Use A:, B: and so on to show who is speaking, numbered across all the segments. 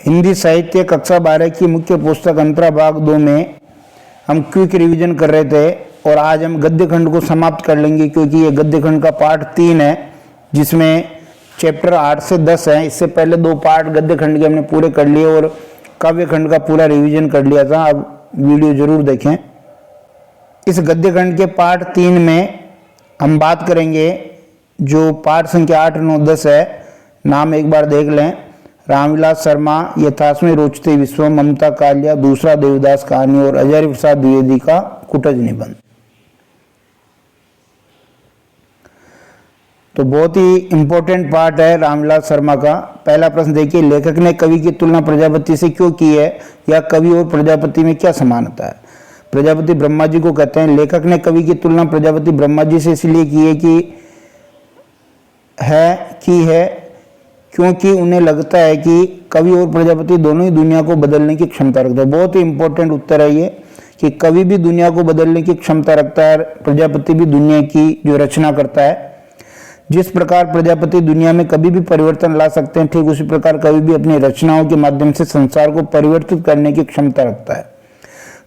A: हिंदी साहित्य कक्षा 12 की मुख्य पुस्तक अंतरा भाग 2 में हम क्विक रिवीजन कर रहे थे और आज हम गद्य खंड को समाप्त कर लेंगे, क्योंकि ये गद्य खंड का पार्ट 3 है जिसमें चैप्टर 8 से 10 है। इससे पहले 2 पार्ट गद्य खंड के हमने पूरे कर लिए और काव्य खंड का पूरा रिवीजन कर लिया था। अब वीडियो जरूर देखें। इस गद्य खंड के पार्ट 3 में हम बात करेंगे जो पाठ संख्या 8, 9, 10 है। नाम एक बार देख लें। रामविलास शर्मा, यथास्मि रोचते विश्व, ममता कालिया, दूसरा देवदास कहानी और हजारी प्रसाद द्विवेदी का कुटज निबंध। तो बहुत ही इंपॉर्टेंट पार्ट है रामविलास शर्मा का। पहला प्रश्न देखिए, लेखक ने कवि की तुलना प्रजापति से क्यों की है, या कवि और प्रजापति में क्या समानता है। प्रजापति ब्रह्मा जी को कहते हैं। लेखक ने कवि की तुलना प्रजापति ब्रह्मा जी से इसलिए की है क्योंकि उन्हें लगता है कि कवि और प्रजापति दोनों ही दुनिया को बदलने की क्षमता रखते हैं। बहुत ही इंपॉर्टेंट उत्तर है ये कि कवि भी दुनिया को बदलने की क्षमता रखता है, प्रजापति भी दुनिया की जो रचना करता है। जिस प्रकार प्रजापति दुनिया में कभी भी परिवर्तन ला सकते हैं, ठीक उसी प्रकार कवि भी अपनी रचनाओं के माध्यम से संसार को परिवर्तित करने की क्षमता रखता है।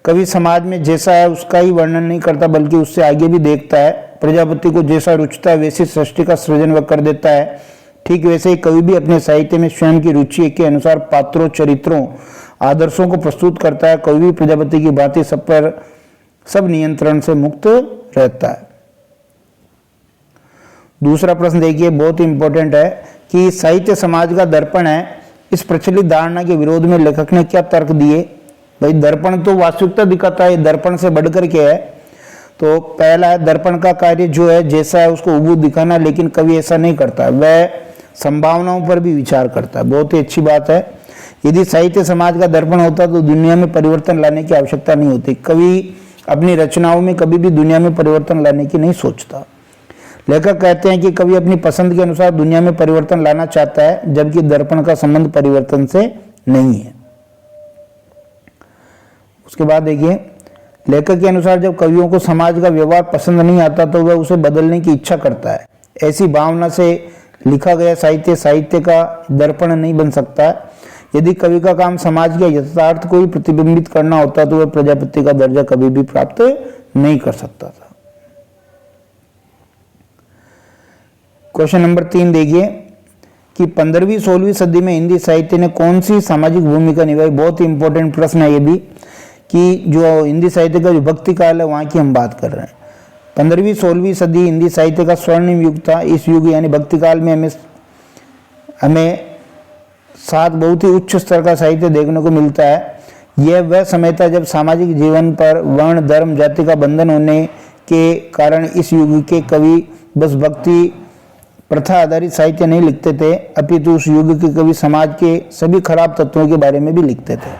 A: कवि समाज में जैसा है उसका ही वर्णन नहीं करता, बल्कि उससे आगे भी देखता है। प्रजापति को जैसा रुचता है वैसी सृष्टि का सृजन वह कर देता है। ठीक वैसे ही कवि भी अपने साहित्य में स्वयं की रुचि के अनुसार पात्रों, चरित्रों, आदर्शों को प्रस्तुत करता है। कवि भी प्रजापति की भांति सब नियंत्रण से मुक्त रहता है। दूसरा प्रश्न देखिए, बहुत ही इंपॉर्टेंट है कि साहित्य समाज का दर्पण है। इस प्रचलित धारणा के विरोध में लेखक ने क्या तर्क दिए। भाई, दर्पण तो वास्तविकता दिखाता है, दर्पण से बढ़कर के है। तो पहला है, दर्पण का कार्य जो है जैसा है उसको हुबहू दिखाना, लेकिन कवि ऐसा नहीं करता, वह संभावनाओं पर भी विचार करता है। बहुत ही अच्छी बात है। यदि साहित्य समाज का दर्पण होता तो दुनिया में परिवर्तन लाने की आवश्यकता नहीं होती। कवि अपनी रचनाओं में कभी भी दुनिया में परिवर्तन लाने की नहीं सोचता। लेखक कहते हैं कि कवि अपनी पसंद के अनुसार दुनिया में परिवर्तन लाना चाहता है, जबकि दर्पण का संबंध परिवर्तन से नहीं है। उसके बाद देखिए, लेखक के अनुसार जब कवियों को समाज का व्यवहार पसंद नहीं आता तो वह उसे बदलने की इच्छा करता है। ऐसी भावना से लिखा गया साहित्य का दर्पण नहीं बन सकता। यदि कवि का काम समाज के यथार्थ को ही प्रतिबिंबित करना होता तो वह प्रजापति का दर्जा कभी भी प्राप्त नहीं कर सकता था। क्वेश्चन नंबर 3 देखिए कि 15वीं 16वीं सदी में हिंदी साहित्य ने कौन सी सामाजिक भूमिका निभाई। बहुत ही इंपॉर्टेंट प्रश्न है ये भी, कि जो हिंदी साहित्य का जो भक्ति काल है वहाँ की हम बात कर रहे हैं। 15वीं 16वीं सदी हिंदी साहित्य का स्वर्णिम युग था। इस युग यानी भक्ति काल में हमें 7 बहुत ही उच्च स्तर का साहित्य देखने को मिलता है। यह वह समय था जब सामाजिक जीवन पर वर्ण, धर्म, जाति का बंधन होने के कारण इस युग के कवि बस भक्ति प्रथा आधारित साहित्य नहीं लिखते थे, अपितु उस युग के कवि समाज के सभी खराब तत्वों के बारे में भी लिखते थे।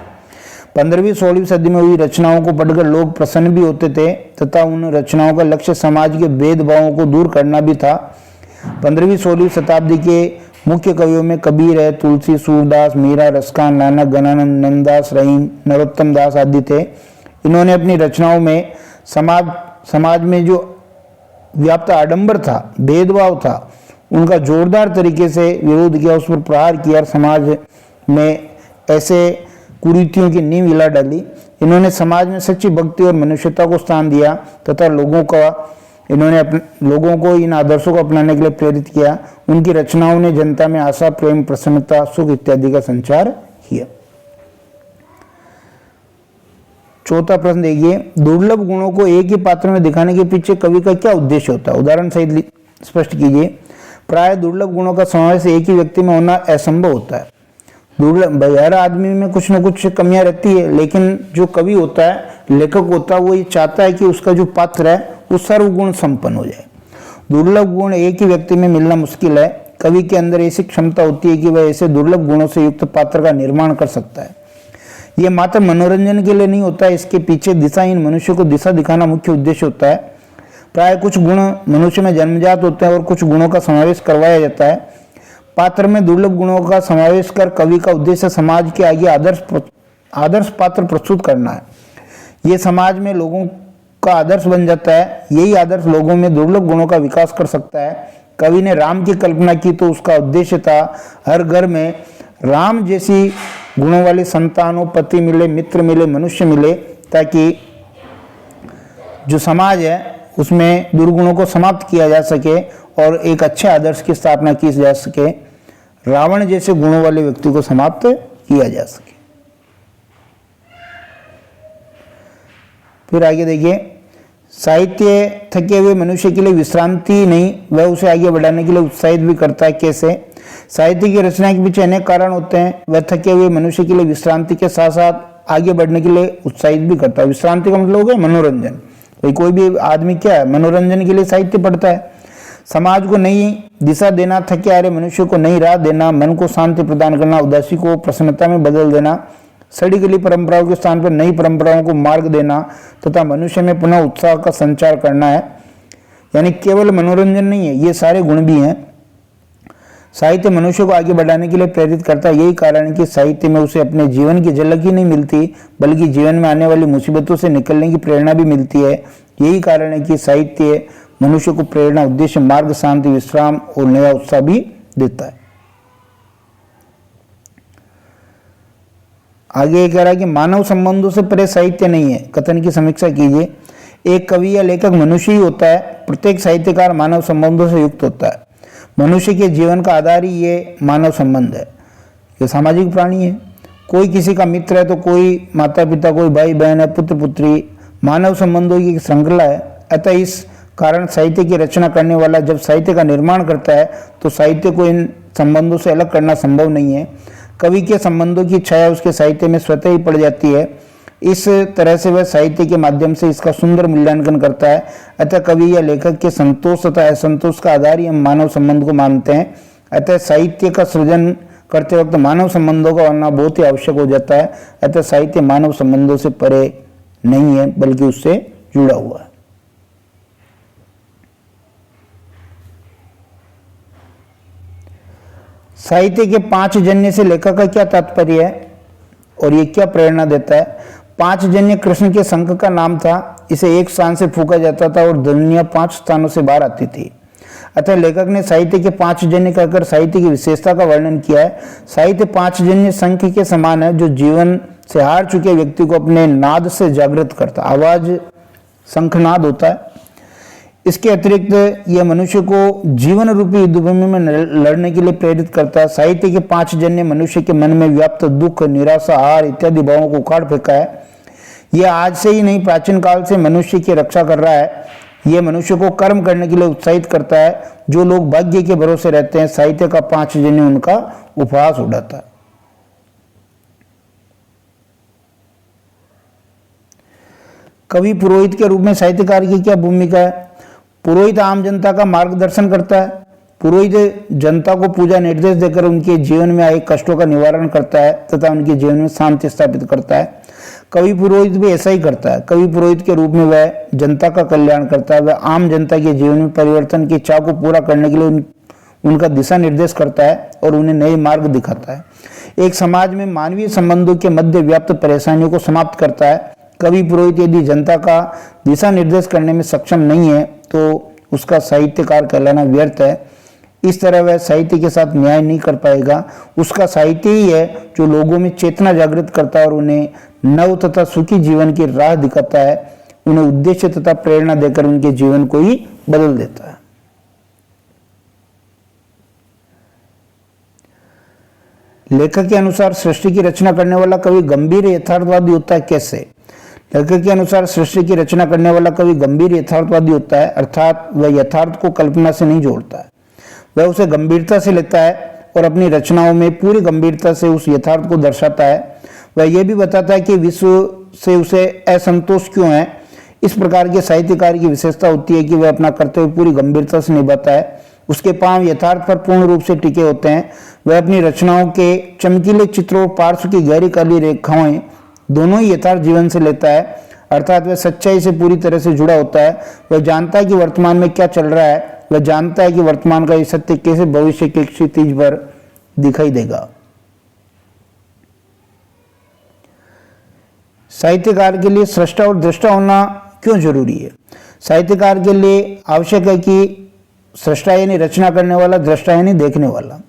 A: 15वीं 16वीं सदी में हुई रचनाओं को पढ़कर लोग प्रसन्न भी होते थे तथा उन रचनाओं का लक्ष्य समाज के भेदभावों को दूर करना भी था। 15वीं 16वीं शताब्दी के मुख्य कवियों में कबीर है, तुलसी, सूरदास, मीरा, रसखान, नानक, गणानंद, नंददास, रहीम, नरोत्तम दास आदि थे। इन्होंने अपनी रचनाओं में समाज में जो व्याप्त आडंबर था, भेदभाव था, उनका जोरदार तरीके से विरोध किया, उस पर प्रहार किया, समाज में ऐसे कुरीतियों की नींव हिला डाली। इन्होंने समाज में सच्ची भक्ति और मनुष्यता को स्थान दिया तथा लोगों को इन आदर्शों को अपनाने के लिए प्रेरित किया। उनकी रचनाओं ने जनता में आशा, प्रेम, प्रसन्नता, सुख इत्यादि का संचार किया। चौथा प्रश्न देखिए, दुर्लभ गुणों को एक ही पात्र में दिखाने के पीछे कवि का क्या उद्देश्य होता है। उदाहरण सहित स्पष्ट कीजिए। प्राय दुर्लभ गुणों का समावेश एक ही व्यक्ति में होना असंभव होता है। दुर्लभ, हर आदमी में कुछ न कुछ कमियां रहती है, लेकिन जो कवि होता है, लेखक होता है, वो ये चाहता है कि उसका जो पात्र है वो सर्वगुण संपन्न हो जाए। दुर्लभ गुण एक ही व्यक्ति में मिलना मुश्किल है। कवि के अंदर ऐसी क्षमता होती है कि वह ऐसे दुर्लभ गुणों से युक्त पात्र का निर्माण कर सकता है। यह मात्र मनोरंजन के लिए नहीं होता है, इसके पीछे दिशाहीन मनुष्य को दिशा दिखाना मुख्य उद्देश्य होता है। प्राय कुछ गुण मनुष्य में जन्मजात होते हैं और कुछ गुणों का समावेश करवाया जाता है। पात्र में दुर्लभ गुणों का समावेश कर कवि का उद्देश्य समाज के आगे आदर्श पात्र प्रस्तुत करना है। ये समाज में लोगों का आदर्श बन जाता है। यही आदर्श लोगों में दुर्लभ गुणों का विकास कर सकता है। कवि ने राम की कल्पना की तो उसका उद्देश्य था हर घर में राम जैसी गुणों वाली संतान हो, पति मिले, मित्र मिले, मनुष्य मिले, ताकि जो समाज है उसमें दुर्गुणों को समाप्त किया जा सके और एक अच्छे आदर्श की स्थापना की जा सके, रावण जैसे गुणों वाले व्यक्ति को समाप्त किया जा सके। फिर आगे देखिए, साहित्य थके हुए मनुष्य के लिए विश्रांति नहीं, वह उसे आगे बढ़ाने के लिए उत्साहित भी करता है। कैसे? साहित्य की रचना के पीछे अनेक कारण होते हैं। वह थके हुए मनुष्य के लिए विश्रांति के साथ साथ आगे बढ़ने के लिए उत्साहित भी करता है। विश्रांति का मतलब हो गया मनोरंजन। भाई कोई भी आदमी क्या है, मनोरंजन के लिए साहित्य पढ़ता है। समाज को नई दिशा देना, थके आ रहे मनुष्य को नई राह देना, मन को शांति प्रदान करना, उदासी को प्रसन्नता में बदल देना, सड़ी गली परंपराओं के स्थान पर नई परंपराओं को मार्ग देना तथा मनुष्य में पुनः उत्साह का संचार करना है। यानी केवल मनोरंजन नहीं है, ये सारे गुण भी हैं। साहित्य मनुष्य को आगे बढ़ाने के लिए प्रेरित करता है। यही कारण है कि साहित्य में उसे अपने जीवन की झलक ही नहीं मिलती, बल्कि जीवन में आने वाली मुसीबतों से निकलने की प्रेरणा भी मिलती है। यही कारण है कि साहित्य मनुष्य को प्रेरणा, उद्देश्य, मार्ग, शांति, विश्राम और नया उत्साह भी देता है। आगे कह रहा है कि मानव संबंधों से परे साहित्य नहीं है। कथन की समीक्षा कीजिए। एक कवि या लेखक मनुष्य ही होता है। प्रत्येक साहित्यकार मानव संबंधों से युक्त होता है। मनुष्य के जीवन का आधार ही ये मानव संबंध है। ये सामाजिक प्राणी है। कोई किसी का मित्र है तो कोई माता पिता, कोई भाई बहन है, पुत्र पुत्री, मानव संबंधों की एक श्रृंखला है। अतः इस कारण साहित्य की रचना करने वाला जब साहित्य का निर्माण करता है तो साहित्य को इन संबंधों से अलग करना संभव नहीं है। कवि के संबंधों की छाया उसके साहित्य में स्वतः ही पड़ जाती है। इस तरह से वह साहित्य के माध्यम से इसका सुंदर मूल्यांकन करता है। अतः कवि या लेखक के संतोष तथा असंतोष का आधार ही हम मानव संबंध को मानते हैं। अतः साहित्य का सृजन करते वक्त मानव संबंधों का होना बहुत ही आवश्यक हो जाता है। अतः साहित्य मानव संबंधों से परे नहीं है, बल्कि उससे जुड़ा हुआ है। साहित्य के 5 जन्य से लेखक का क्या तात्पर्य है और ये क्या प्रेरणा देता है? 5 जन्य कृष्ण के शंख का नाम था। इसे एक स्थान से फूंका जाता था और ध्वनियां 5 स्थानों से बाहर आती थी। अतः लेखक ने साहित्य के 5 जन्य कहकर साहित्य की विशेषता का वर्णन किया है। साहित्य 5 जन्य शंख के समान है, जो जीवन से हार चुके व्यक्ति को अपने नाद से जागृत करता। आवाज शंखनाद होता है। इसके अतिरिक्त यह मनुष्य को जीवन रूपी युद्धभूमि में लड़ने के लिए प्रेरित करता है। साहित्य के 5 जन्य मनुष्य के मन में व्याप्त दुख, निराशा, हार इत्यादि भावों को उखाड़ फेंका है। यह आज से ही नहीं, प्राचीन काल से मनुष्य की रक्षा कर रहा है। यह मनुष्य को कर्म करने के लिए उत्साहित करता है। जो लोग भाग्य के भरोसे रहते हैं, साहित्य का 5 जन्य उनका उपहास उड़ाता है। कवि पुरोहित के रूप में साहित्यकार की क्या भूमिका है? पुरोहित आम जनता का मार्गदर्शन करता है। पुरोहित जनता को पूजा निर्देश देकर उनके जीवन में आए कष्टों का निवारण करता है तथा उनके जीवन में शांति स्थापित करता है। कवि पुरोहित भी ऐसा ही करता है। कवि पुरोहित के रूप में वह जनता का कल्याण करता है। वह आम जनता के जीवन में परिवर्तन की इच्छा को पूरा करने के लिए उनका दिशा निर्देश करता है और उन्हें नए मार्ग दिखाता है। एक समाज में मानवीय संबंधों के मध्य व्याप्त परेशानियों को समाप्त करता है। कवि पुरोहित यदि जनता का दिशा निर्देश करने में सक्षम नहीं है तो उसका साहित्यकार कहलाना व्यर्थ है। इस तरह वह साहित्य के साथ न्याय नहीं कर पाएगा। उसका साहित्य ही है जो लोगों में चेतना जागृत करता है और उन्हें नव तथा सुखी जीवन की राह दिखाता है, उन्हें उद्देश्य तथा प्रेरणा देकर उनके जीवन को ही बदल देता है। लेखक के अनुसार सृष्टि की रचना करने वाला कवि गंभीर यथार्थवादी होता है। कैसे? लेखक के अनुसार सृष्टि की रचना करने वाला कवि गंभीर यथार्थवादी होता है, अर्थात वह यथार्थ को कल्पना से नहीं जोड़ता है। वह उसे गंभीरता से लेता है और अपनी रचनाओं में पूरी गंभीरता से उस यथार्थ को दर्शाता है। वह यह भी बताता है कि विश्व से उसे असंतोष क्यों है। इस प्रकार के साहित्यकार की विशेषता होती है कि वह अपना कर्तव्य पूरी गंभीरता से निभाता है। उसके पांव यथार्थ पर पूर्ण रूप से टिके होते हैं। वह अपनी रचनाओं के चमकीले चित्रों और पार्श्व की गहरी काली रेखाएं दोनों ही यथार्थ जीवन से लेता है, अर्थात वह सच्चाई से पूरी तरह से जुड़ा होता है। वह जानता है कि वर्तमान में क्या चल रहा है। वह जानता है कि वर्तमान का ये सत्य कैसे भविष्य के क्षितिज पर दिखाई देगा। साहित्यकार के लिए सृष्टा और दृष्टा होना क्यों जरूरी है? साहित्यकार के लिए आवश्यक है कि सृष्टा यानी रचना करने वाला, दृष्टा यानी देखने वाला।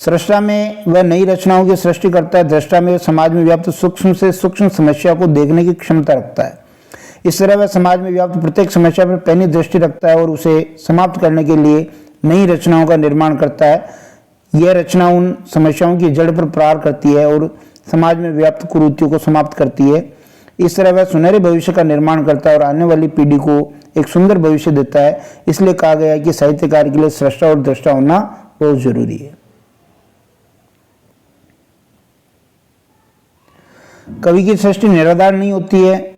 A: सृष्टा में वह नई रचनाओं की सृष्टि करता है, दृष्टा में वह समाज में व्याप्त सूक्ष्म से सूक्ष्म समस्या को देखने की क्षमता रखता है। इस तरह वह समाज में व्याप्त प्रत्येक समस्या पर पैनी दृष्टि रखता है और उसे समाप्त करने के लिए नई रचनाओं का निर्माण करता है। यह रचना उन समस्याओं की जड़ पर प्रहार करती है और समाज में व्याप्त कुरीतियों को समाप्त करती है। इस तरह वह सुनहरे भविष्य का निर्माण करता है और आने वाली पीढ़ी को एक सुंदर भविष्य देता है। इसलिए कहा गया है कि साहित्यकार के लिए सृष्टा और दृष्टा होना बहुत जरूरी है। कवि की सृष्टि निराधार नहीं होती है,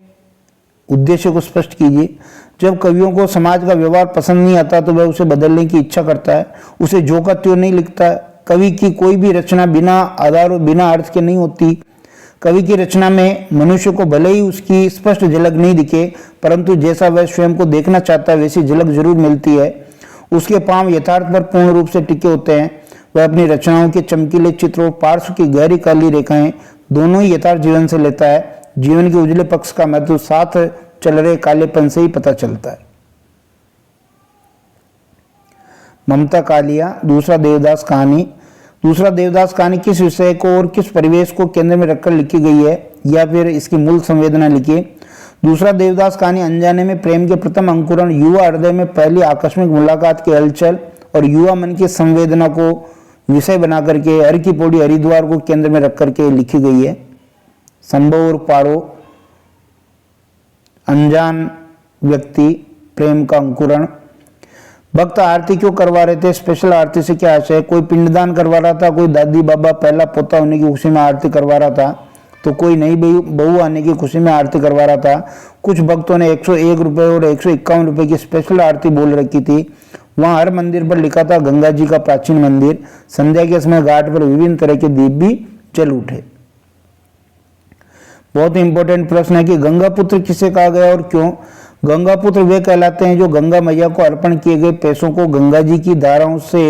A: उद्देश्य को स्पष्ट कीजिए। जब कवियों को समाज का व्यवहार पसंद नहीं आता तो वह उसे बदलने की इच्छा करता है, उसे जो का त्यों नहीं लिखता है। कवि की कोई भी रचना बिना आधार और बिना अर्थ के नहीं होती। कवि की रचना में मनुष्य को भले ही उसकी स्पष्ट झलक नहीं दिखे, परंतु जैसा वह स्वयं को देखना चाहता है वैसी झलक जरूर मिलती है। उसके पांव यथार्थ पर पूर्ण रूप से टिके होते हैं। वह अपनी रचनाओं के चमकीले चित्र और पार्श्व की गहरी काली रेखाएं दोनों ही यथार्थ जीवन से लेता है। जीवन के उजले पक्ष का महत्व साथ चल रहे कालेपन से ही पता चलता है। ममता कालिया, दूसरा देवदास कहानी। दूसरा देवदास कहानी किस विषय को और किस परिवेश को केंद्र में रखकर लिखी गई है या फिर इसकी मूल संवेदना लिखिए। दूसरा देवदास कहानी अनजाने में प्रेम के प्रथम अंकुरण, युवा हृदय में पहली आकस्मिक मुलाकात की हलचल और युवा मन की संवेदना को विषय बना करके हर की पौड़ी हरिद्वार को केंद्र में रख करके लिखी गई है। संभव और पारो, अनजान व्यक्ति, प्रेम का अंकुरण। भक्त आरती क्यों करवा रहे थे, स्पेशल आरती से क्या आशय। कोई पिंडदान करवा रहा था, कोई दादी बाबा पहला पोता होने की खुशी में आरती करवा रहा था, तो कोई नई बहू आने की खुशी में आरती करवा रहा था। कुछ भक्तों ने 101 रुपये और 151 रुपये की स्पेशल आरती बोल रखी थी। वहां हर मंदिर पर लिखा था गंगा जी का प्राचीन मंदिर। संध्या के समय घाट पर विभिन्न तरह के दीप भी जल उठे। बहुत इंपॉर्टेंट प्रश्न है कि गंगा पुत्र किसे कहा गया और क्यों। गंगा पुत्र वे कहलाते हैं जो गंगा मैया को अर्पण किए गए पैसों को गंगा जी की धाराओं से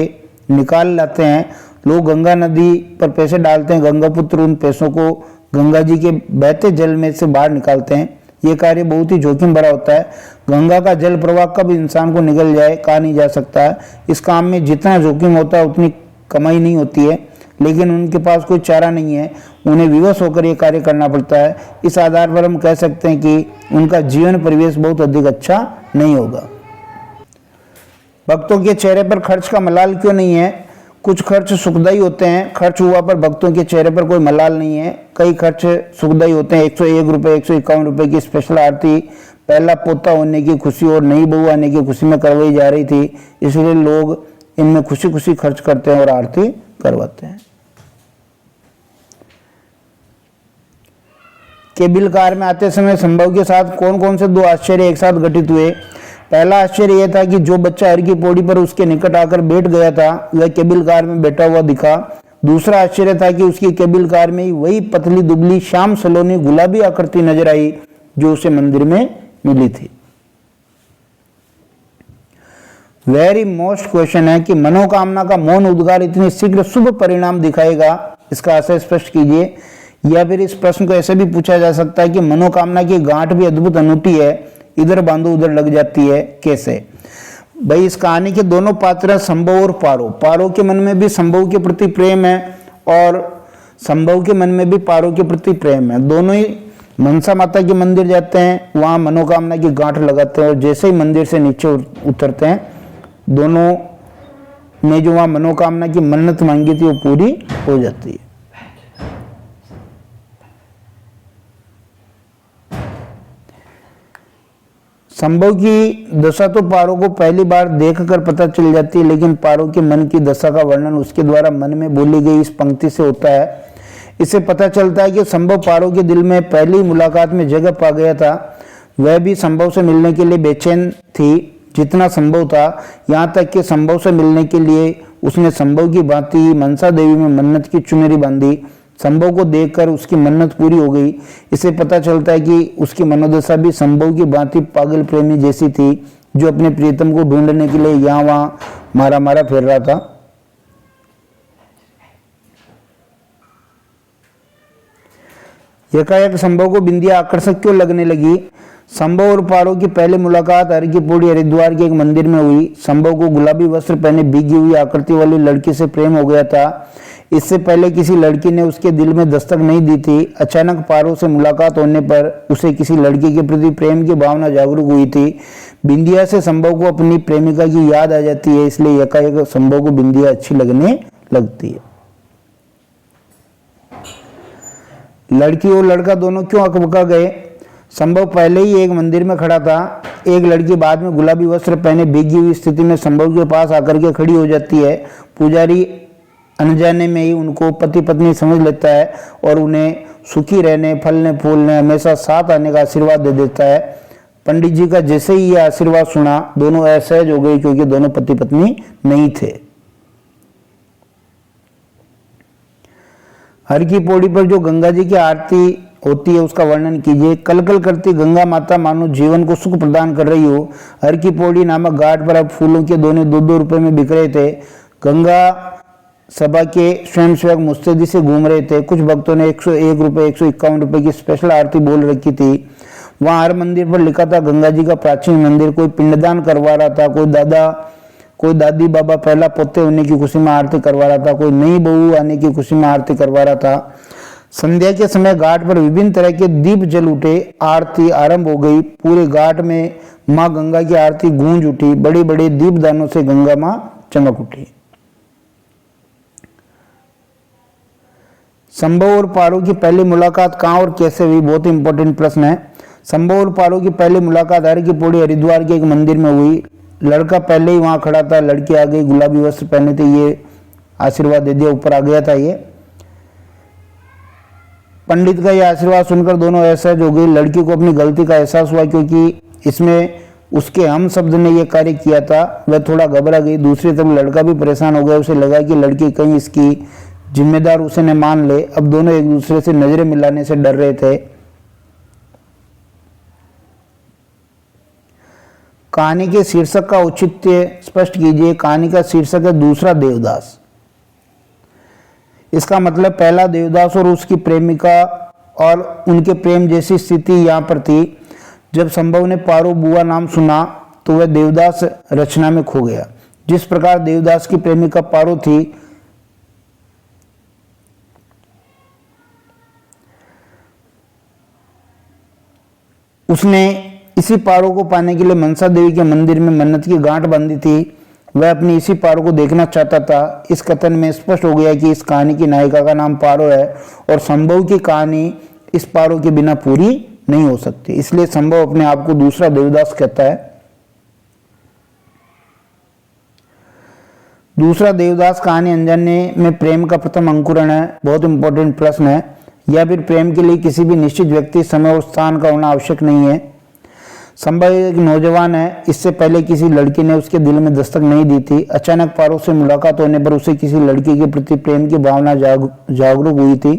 A: निकाल लाते हैं। लोग गंगा नदी पर पैसे डालते हैं, गंगा पुत्र उन पैसों को गंगा जी के बहते जल में से बाहर निकालते हैं। ये कार्य बहुत ही जोखिम भरा होता है। गंगा का जल प्रवाह कब इंसान को निगल जाए कहा नहीं जा सकता है। इस काम में जितना जोखिम होता है उतनी कमाई नहीं होती है, लेकिन उनके पास कोई चारा नहीं है, उन्हें विवश होकर ये कार्य करना पड़ता है। इस आधार पर हम कह सकते हैं कि उनका जीवन परिवेश बहुत अधिक अच्छा नहीं होगा। भक्तों के चेहरे पर खर्च का मलाल क्यों नहीं है। कुछ खर्च सुखदायी होते हैं, खर्च हुआ पर भक्तों के चेहरे पर कोई मलाल नहीं है। कई खर्च सुखदायी होते हैं। 101 रुपये 151 रुपये की स्पेशल आरती पहला पोता होने की खुशी और नई बहू आने की खुशी में करवाई जा रही थी, इसलिए लोग इनमें खुशी खुशी खर्च करते हैं और आरती करवाते हैं। केबिल कार में आते समय संभव के साथ कौन कौन से दो आश्चर्य एक साथ घटित हुए। पहला आश्चर्य यह था कि जो बच्चा हर की पौड़ी पर उसके निकट आकर बैठ गया था वह केबिल कार में बैठा हुआ दिखा। दूसरा आश्चर्य था कि उसकी केबिल कार में ही वही पतली दुबली श्याम सलोनी गुलाबी आकृति नजर आई जो उसे मंदिर में मिली थी। वेरी मोस्ट क्वेश्चन है कि मनोकामना का मौन उद्गार इतनी शीघ्र शुभ परिणाम दिखाएगा, इसका आशय स्पष्ट कीजिए। या फिर इस प्रश्न को ऐसे भी पूछा जा सकता है कि मनोकामना की गांठ भी अद्भुत अनूठी है, इधर बांधो उधर लग जाती है, कैसे। भाई इस कहानी के दोनों पात्र हैं संभव और पारो। पारो के मन में भी संभव के प्रति प्रेम है और संभव के मन में भी पारो के प्रति प्रेम है। दोनों ही मनसा माता के मंदिर जाते हैं, वहां मनोकामना की गांठ लगाते हैं और जैसे ही मंदिर से नीचे उतरते हैं दोनों ने जो वहां मनोकामना की मन्नत मांगी थी वो पूरी हो जाती है। संभव की दशा तो पारो को पहली बार देखकर पता चल जाती है, लेकिन पारो के मन की दशा का वर्णन उसके द्वारा मन में बोली गई इस पंक्ति से होता है। इससे पता चलता है कि संभव पारो के दिल में पहली मुलाकात में जगह पा गया था। वह भी संभव से मिलने के लिए बेचैन थी जितना संभव था। यहाँ तक कि संभव से मिलने के लिए उसने संभव की भांति मनसा देवी में मन्नत की चुनरी बांधी। संभव को देखकर उसकी मन्नत पूरी हो गई। इससे पता चलता है कि उसकी मनोदशा भी संभव की भांति पागल प्रेमी जैसी थी जो अपने प्रियतम को ढूंढने के लिए यहाँ वहां मारा मारा फिर रहा था। एकाएक संभव को बिंदिया आकर्षक क्यों लगने लगी। संभव और पारो की पहली मुलाकात हर की पौड़ी हरिद्वार के एक मंदिर में हुई। संभव को गुलाबी वस्त्र पहने भीगी हुई आकृति वाली लड़की से प्रेम हो गया था। इससे पहले किसी लड़की ने उसके दिल में दस्तक नहीं दी थी। अचानक पारो से मुलाकात होने पर उसे किसी लड़की के प्रति प्रेम की भावना जागरूक हुई थी। बिंदिया से संभव को अपनी प्रेमिका की याद आ जाती है, इसलिए एकाएक संभव को बिंदिया अच्छी लगने लगती है। लड़की और लड़का दोनों क्यों अकबका गए? संभव पहले ही एक मंदिर में खड़ा था। एक लड़की बाद में गुलाबी वस्त्र पहने भीगी हुई स्थिति में संभव के पास आकर के खड़ी हो जाती है। पुजारी अनजाने में ही उनको पति पत्नी समझ लेता है और उन्हें सुखी रहने, फलने फूलने, हमेशा साथ आने का आशीर्वाद दे देता है। पंडित जी का जैसे ही यह आशीर्वाद सुना, दोनों असहज हो गए क्योंकि दोनों पति पत्नी नहीं थे। हर की पौड़ी पर जो गंगा जी की आरती होती है उसका वर्णन कीजिए। कलकल करती गंगा माता मानो जीवन को सुख प्रदान कर रही हो। हर की पौड़ी नामक घाट पर अब फूलों के दोने 2-2 रुपए में बिक रहे थे। गंगा सभा के स्वयंसेवक मुस्तैदी से घूम रहे थे। कुछ भक्तों ने 101 रुपए, 151 रुपए की स्पेशल आरती बोल रखी थी। वहां हर मंदिर पर लिखा था गंगा जी का प्राचीन मंदिर। कोई पिंडदान करवा रहा था, कोई दादी बाबा पहला पोते होने की खुशी में आरती करवा रहा था, कोई नई बहू आने की खुशी में आरती करवा रहा था। संध्या के समय घाट पर विभिन्न तरह के दीप जल उठे। आरती आरंभ हो गई। पूरे घाट में मां गंगा की आरती गूंज उठी। बड़े बड़े दीपदानों से गंगा मां चमक उठी। संभव और पारो की पहली मुलाकात कहां और कैसे हुई? बहुत इंपॉर्टेंट प्रश्न है। संभव और पारो की पहली मुलाकात हर की पौड़ी हरिद्वार के एक मंदिर में हुई। लड़का पहले ही वहां खड़ा था, लड़की आ गई, गुलाबी वस्त्र पहने थे, ये आशीर्वाद दे दिया, ऊपर आ गया था। ये पंडित का यह आशीर्वाद सुनकर दोनों असहज हो गई। लड़की को अपनी गलती का एहसास हुआ क्योंकि इसमें उसके हम शब्द ने यह कार्य किया था। वह थोड़ा घबरा गई। दूसरी तरफ लड़का भी परेशान हो गया। उसे लगा कि लड़की कहीं इसकी जिम्मेदार उसे न मान ले। अब दोनों एक दूसरे से नजरें मिलाने से डर रहे थे। कहानी के शीर्षक का औचित्य स्पष्ट कीजिए। कहानी का शीर्षक है दूसरा देवदास। इसका मतलब पहला देवदास और उसकी प्रेमिका और उनके प्रेम जैसी स्थिति यहाँ पर थी। जब संभव ने पारो बुआ नाम सुना तो वह देवदास रचना में खो गया। जिस प्रकार देवदास की प्रेमिका पारो थी, उसने इसी पारो को पाने के लिए मनसा देवी के मंदिर में मन्नत की गांठ बांधी थी। वह अपनी इसी पारो को देखना चाहता था। इस कथन में स्पष्ट हो गया कि इस कहानी की नायिका का नाम पारो है और संभव की कहानी इस पारो के बिना पूरी नहीं हो सकती। इसलिए संभव अपने आप को दूसरा देवदास कहता है। दूसरा देवदास कहानी अनजाने में प्रेम का प्रथम अंकुरण है। बहुत इंपॉर्टेंट प्रश्न है। या फिर प्रेम के लिए किसी भी निश्चित व्यक्ति, समय और स्थान का होना आवश्यक नहीं है। संभव एक नौजवान है। इससे पहले किसी लड़की ने उसके दिल में दस्तक नहीं दी थी। अचानक पारो से मुलाकात होने पर उसे किसी लड़की के प्रति प्रेम की भावना जागरूक हुई थी।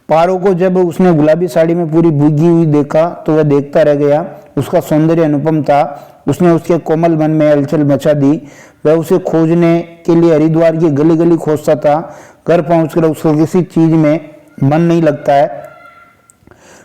A: पारो को जब उसने गुलाबी साड़ी में पूरी भीगी हुई देखा तो वह देखता रह गया। उसका सौंदर्य अनुपम था। उसने उसके कोमल मन में हलचल मचा दी। वह उसे खोजने के लिए हरिद्वार की गली गली खोजता था। घर पहुंचकर उसको किसी चीज में मन नहीं लगता है।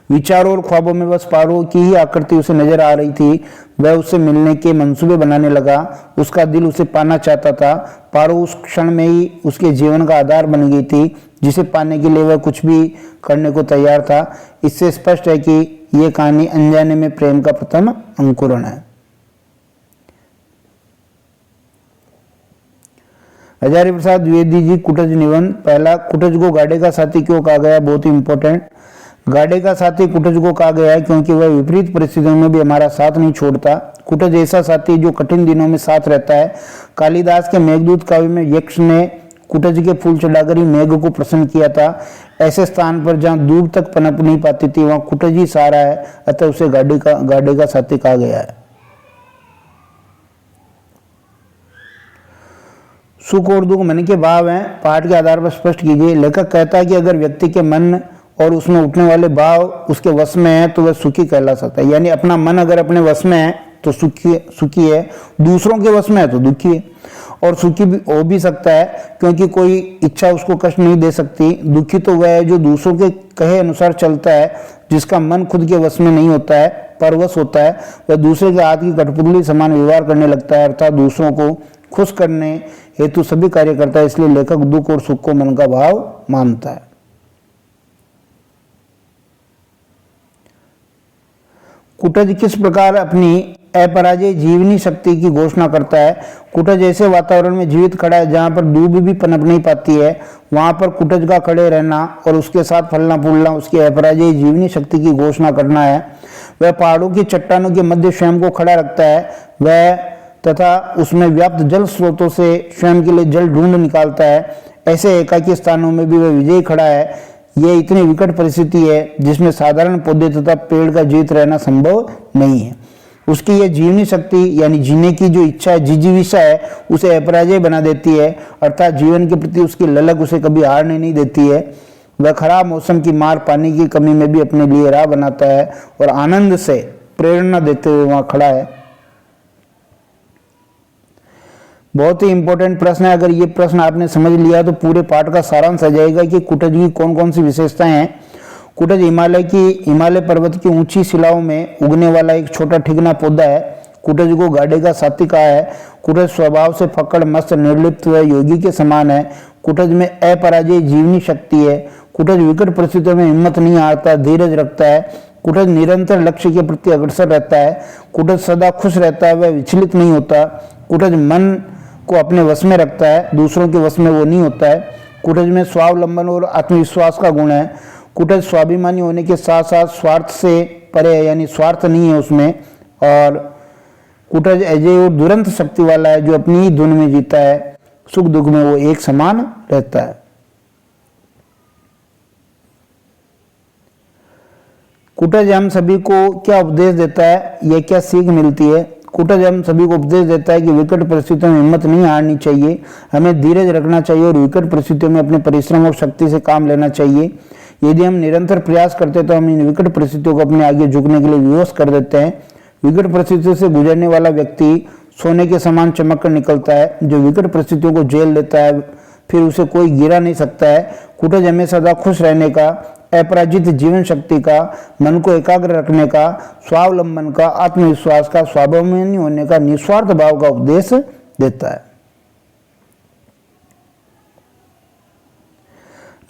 A: विचारों और ख्वाबों में बस पारो की ही आकृति उसे नजर आ रही थी। वह उससे मिलने के मंसूबे बनाने लगा। उसका दिल उसे पाना चाहता था। पारो उस क्षण में ही उसके जीवन का आधार बन गई थी, जिसे पाने के लिए वह कुछ भी करने को तैयार था। इससे स्पष्ट है कि यह कहानी अनजाने में प्रेम का प्रथम अंकुरण है। हजारी प्रसाद द्विवेदी जी कुटज निबंध। पहला, कुटज को गाड़े का साथी क्यों कहा गया? बहुत ही इंपॉर्टेंट। गाड़े का साथी कुटज को कहा गया है क्योंकि वह विपरीत परिस्थितियों में भी हमारा साथ नहीं छोड़ता। कुटज ऐसा साथी जो कठिन दिनों में साथ रहता है। कालिदास के मेघदूत काव्य में यक्ष ने कुटज के फूल चढ़ाकर ही मेघ को प्रसन्न किया था। ऐसे स्थान पर जहां दूर तक पनप नहीं पाती थी वहां कुटज ही सहारा है, अतः उसे गाड़े का साथी कहा गया है। सुख और दुख मन के भाव हैं, पाठ के आधार पर स्पष्ट कीजिए। लेखक कहता है कि अगर व्यक्ति के मन और उसमें उठने वाले भाव उसके वश में है तो वह सुखी कहला सकता है। यानी अपना मन अगर अपने वश में है तो सुखी है, दूसरों के वश में है तो दुखी है। और सुखी भी हो भी सकता है क्योंकि कोई इच्छा उसको कष्ट नहीं दे सकती। दुखी तो वह है जो दूसरों के कहे अनुसार चलता है, जिसका मन खुद के वश में नहीं होता है। परवश होता है, वह दूसरे के हाथ की कठपुतली समान व्यवहार करने लगता है, अर्थात दूसरों को खुश करने हेतु सभी कार्य करता है। इसलिए लेखक दुख और सुख को मन का भाव मानता है। कुटज किस प्रकार अपनी अपराजय जीवनी शक्ति की घोषणा करता है। कुटज ऐसे वातावरण में जीवित खड़ा है जहां पर दूब भी पनप नहीं पाती है, वहां पर कुटज का खड़े रहना और उसके साथ फलना फूलना उसकी अपराजय जीवनी शक्ति की घोषणा करना है। वह पहाड़ों की चट्टानों के मध्य स्वयं को खड़ा रखता है, वह तथा उसमें व्याप्त जल स्रोतों से स्वयं के लिए जल ढूंढ निकालता है। ऐसे एकाकी स्थानों में भी वह विजयी खड़ा है। यह इतनी विकट परिस्थिति है जिसमें साधारण पौधे तथा पेड़ का जीवित रहना संभव नहीं है। उसकी यह जीवनी शक्ति यानी जीने की जो इच्छा है, जिजीविषा है, उसे अपराजय बना देती है, अर्थात जीवन के प्रति उसकी ललक उसे कभी हारने नहीं देती है। वह खराब मौसम की मार, पानी की कमी में भी अपने लिए राह बनाता है और आनंद से प्रेरणा देते हुए वहां खड़ा है। बहुत ही इंपॉर्टेंट प्रश्न है। अगर ये प्रश्न आपने समझ लिया तो पूरे पाठ का सारांश आ जाएगा कि कुटज की कौन कौन सी विशेषताएं हैं। कुटज हिमालय पर्वत की ऊंची शिलाओं में उगने वाला एक छोटा ठिगना पौधा है। कुटज को गाड़े का साथी कहा है। कुटज स्वभाव से फक्कड़, मस्त, निर्लिप्त व योगी के समान है। कुटज में अपराजय जीवनी शक्ति है। कुटज विकट परिस्थितियों में हिम्मत नहीं हारता, धीरज रखता है। कुटज निरंतर लक्ष्य के प्रति अग्रसर रहता है। कुटज सदा खुश रहता है, वह विचलित नहीं होता। कुटज मन को अपने वश में रखता है, दूसरों के वश में वो नहीं होता है। कुटज में स्वावलंबन और आत्मविश्वास का गुण है। कुटज स्वाभिमानी होने के साथ साथ स्वार्थ से परे है, यानी स्वार्थ नहीं है उसमें। और कुटज अजय और दुरंत शक्ति वाला है जो अपनी ही धुन में जीता है, सुख दुख में वो एक समान रहता है। कुटज हम सभी को क्या उपदेश देता है, यह क्या सीख मिलती है। कुटज हम सभी को उपदेश देता है कि विकट परिस्थितियों में हिम्मत नहीं हारनी चाहिए, हमें धीरज रखना चाहिए और विकट परिस्थितियों में अपने परिश्रम और शक्ति से काम लेना चाहिए। यदि हम निरंतर प्रयास करते तो हम इन विकट परिस्थितियों को अपने आगे झुकने के लिए विवश कर देते हैं। विकट परिस्थितियों से गुजरने वाला व्यक्ति सोने के समान चमक कर निकलता है। जो विकट परिस्थितियों को झेल लेता है फिर उसे कोई गिरा नहीं सकता है। कुटज हमें सदा खुश रहने का, अपराजित जीवन शक्ति का, मन को एकाग्र रखने का, स्वावलंबन का, आत्मविश्वास का, स्वाभिमानी होने का, निस्वार्थ भाव का उपदेश देता है।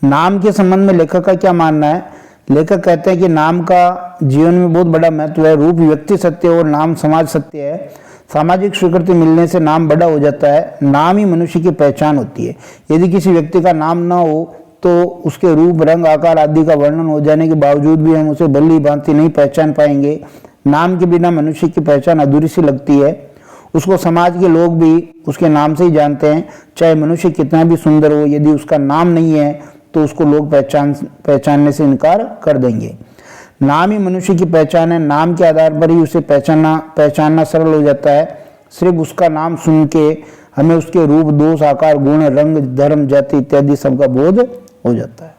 A: नाम के संबंध में लेखक का क्या मानना है। लेखक कहते हैं कि नाम का जीवन में बहुत बड़ा महत्व है। रूप व्यक्ति सत्य और नाम समाज सत्य है। सामाजिक स्वीकृति मिलने से नाम बड़ा हो जाता है। नाम ही मनुष्य की पहचान होती है। यदि किसी व्यक्ति का नाम न हो तो उसके रूप, रंग, आकार आदि का वर्णन हो जाने के बावजूद भी हम उसे भली भांति नहीं पहचान पाएंगे। नाम के बिना मनुष्य की पहचान अधूरी सी लगती है। उसको समाज के लोग भी उसके नाम से ही जानते हैं। चाहे मनुष्य कितना भी सुंदर हो, यदि उसका नाम नहीं है तो उसको लोग पहचानने से इनकार कर देंगे। नाम ही मनुष्य की पहचान है। नाम के आधार पर ही उसे पहचानना सरल हो जाता है। सिर्फ उसका नाम सुन के हमें उसके रूप, दोष, आकार, गुण, रंग, धर्म, जाति इत्यादि सबका बोध हो जाता है।